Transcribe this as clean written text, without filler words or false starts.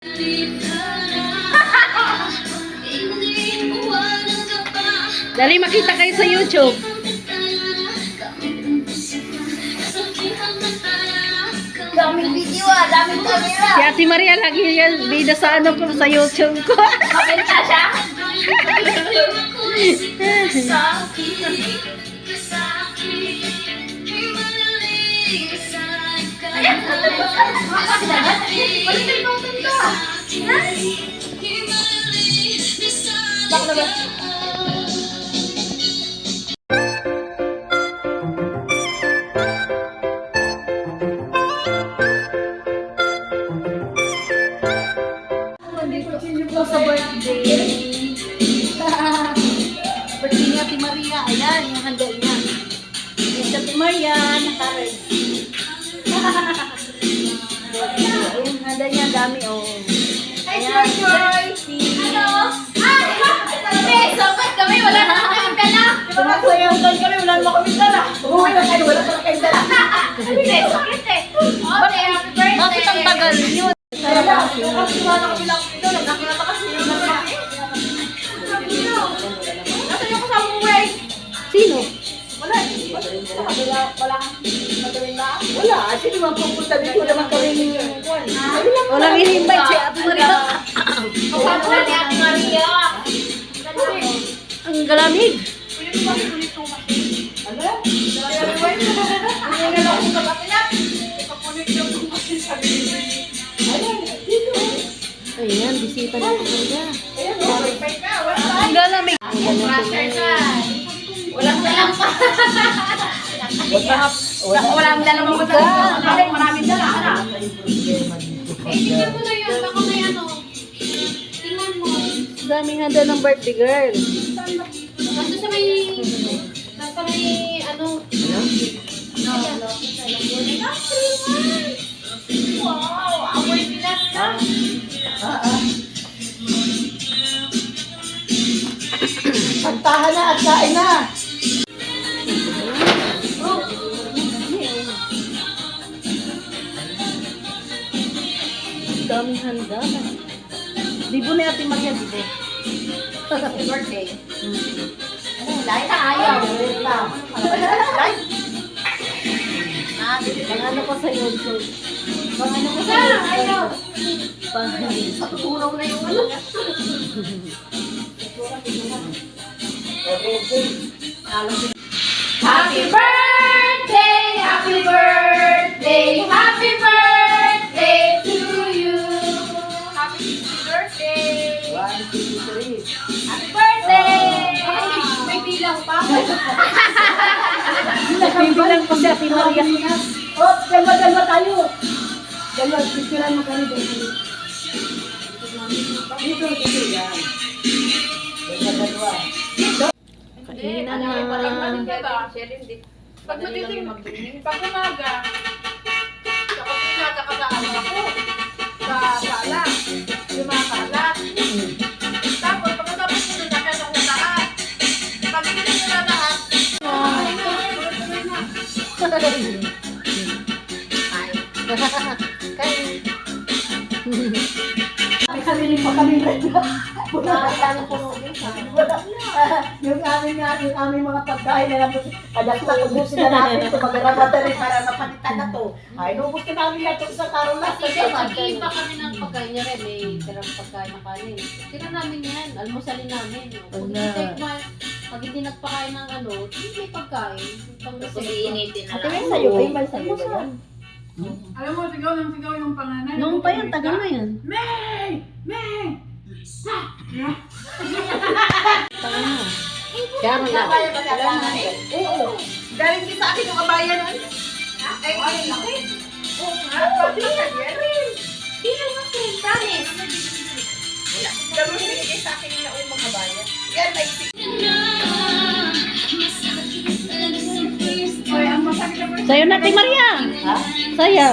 Dali makita kayo sa YouTube. Daming video daming camera. Si Ate Maria lagi yan bida sa ano ko sa YouTube ko. Mabenta siya. Sa birthday. Birthday ni Ate Maria. Ayan, yung handa niya. Si Ate Maria, naka-ready. Yung handa niya, dami oh. Ayan. Hello. Sobat kami, wala na kami dala. Sumasayaw kami, wala naman kami dala. Uy, wala na kami dala. Sakit eh. Okay, happy birthday. Bakit ang tagal yun? Sino? Wala. Sino naman pupunta dito? Wala naman kami Walang in-invite si Ate Maria. Kasama ni Ate Maria. Ang galamig. Ayan, bisita na Ate Maria. Ang galamig. Walang dalang pa. Walang dalang mga Maraming dala. Tingnan mo na yun. Baka may ano. Tingnan mo. Daming handa ng birthday girl. Nasa sa may... Nasa may ano... No. Wow! Amoy bilas na. Kantahan na at kain na. Daming handa. Dibo ni Ate Maria, dibo. Happy birthday. Dahil na ayaw. Pang ano ko sa YouTube. Ano ko sa? Ayaw. Pang Turaw na yung ano. Happy birthday! Happy birthday! Happy birthday to you! Happy birthday! 1, 2, 3. Happy birthday! May bilang pa? Bibilang ko si Ate Maria. Oh, dalawa tayo. Dalawa, picturean mo kami dito. Dito, yan. Dalawa. Kainin na Pag matiting, pag umaga, sa kusina, saka sa ano ako, sa sala, lumakalat. Tapos, pagkatapos ko na kaya ng taas. Pag hindi nyo na lahat, May sarili pa kami rin. nakakilala ko nung Yung aming mga pagkain na naman, kadakta, ubusin na namin ito, mag-arabata rin para mapalitan na to. Ay, nubos na namin na ito sa karong last. Nag-iiba kami ng pagkain niya rin. May tirang pagkain ng kanin. Tira namin yan. Almusalin namin. Pag hindi nagpakain ng ano, hindi may pagkain. Kasi initin na Ate Maria, sa'yo pa yung sa'yo ba yan? Alam mo, sigaw yung panganay. Noong pa yan, tagal na yan. May! May! Tagal na. Kaya na. Galing din sa akin yung kabayan nun. Ay, ay, laki. Oo nga, pati yan. Hindi lang akin. Promise. Dami binigay sa akin yung naong mga kabayan. Yan, may isip. Oy, ang masakit na Sa'yo na, Ate Maria. Sa'yo.